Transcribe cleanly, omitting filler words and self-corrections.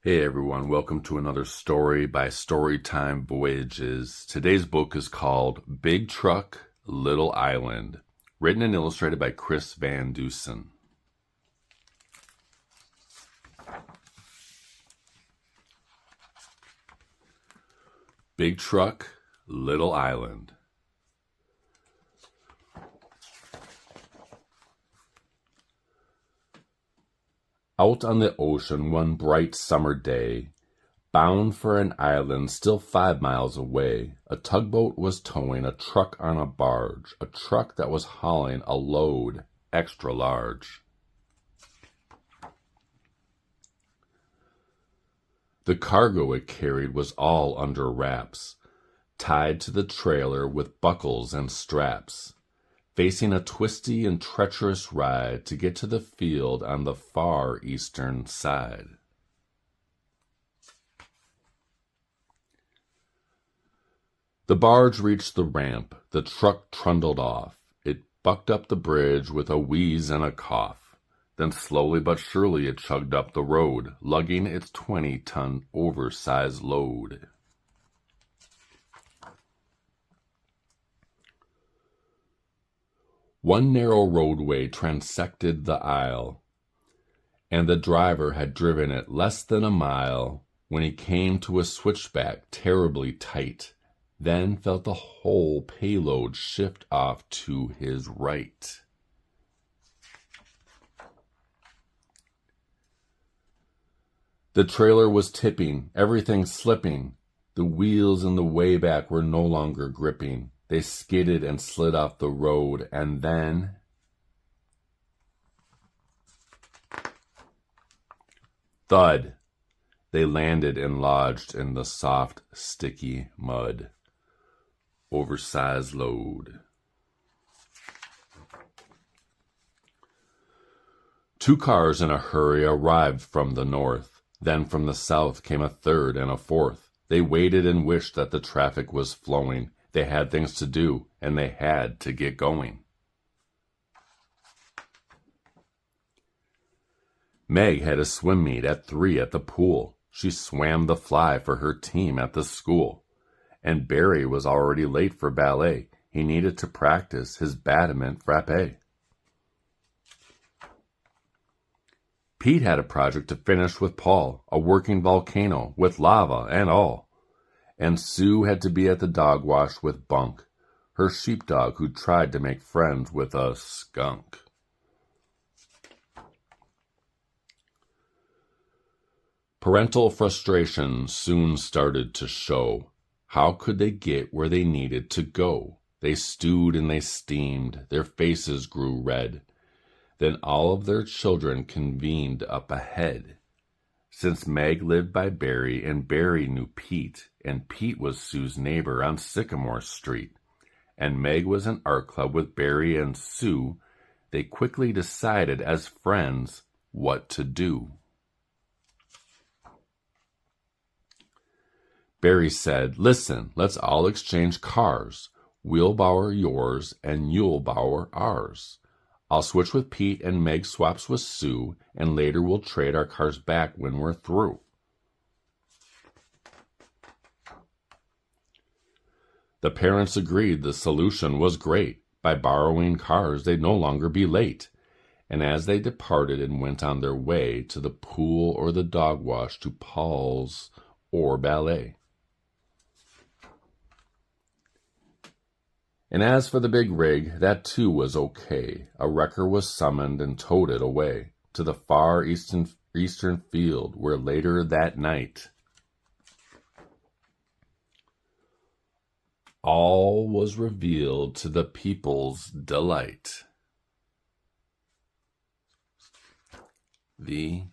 Hey everyone, welcome to another story by Storytime Voyages. Today's book is called Big Truck, Little Island, written and illustrated by Chris Van Dusen. Big Truck, Little Island. Out on the ocean one bright summer day, bound for an island still 5 miles away, a tugboat was towing a truck on a barge, a truck that was hauling a load extra large. The cargo it carried was all under wraps, tied to the trailer with buckles and straps, facing a twisty and treacherous ride to get to the field on the far eastern side. The barge reached the ramp, the truck trundled off. It bucked up the bridge with a wheeze and a cough. Then slowly but surely it chugged up the road, lugging its 20-ton oversized load. One narrow roadway transected the aisle, and the driver had driven it less than a mile when he came to a switchback terribly tight, then felt the whole payload shift off to his right. The trailer was tipping, everything slipping. The wheels in the way back were no longer gripping. They skidded and slid off the road, and then thud! They landed and lodged in the soft, sticky mud. Oversized load. 2 cars in a hurry arrived from the north. Then from the south came a third and a fourth. They waited and wished that the traffic was flowing. They had things to do, and they had to get going. Meg had a swim meet at 3 at the pool. She swam the fly for her team at the school. And Barry was already late for ballet. He needed to practice his badminton frappe. Pete had a project to finish with Paul, a working volcano with lava and all. And Sue had to be at the dog wash with Bunk, her sheepdog who tried to make friends with a skunk. Parental frustration soon started to show. How could they get where they needed to go? They stewed and they steamed, their faces grew red. Then all of their children convened up ahead. Since Meg lived by Barry and Barry knew Pete, and Pete was Sue's neighbor on Sycamore Street, and Meg was in art club with Barry and Sue, they quickly decided as friends what to do. Barry said, "Listen, let's all exchange cars. We'll borrow yours and you'll borrow ours. I'll switch with Pete and Meg swaps with Sue, and later we'll trade our cars back when we're through." The parents agreed the solution was great. By borrowing cars, they'd no longer be late. And as they departed and went on their way to the pool or the dog wash, to Paul's or ballet. And as for the big rig, that too was okay. A wrecker was summoned and towed it away to the far eastern field, where later that night all was revealed to the people's delight. The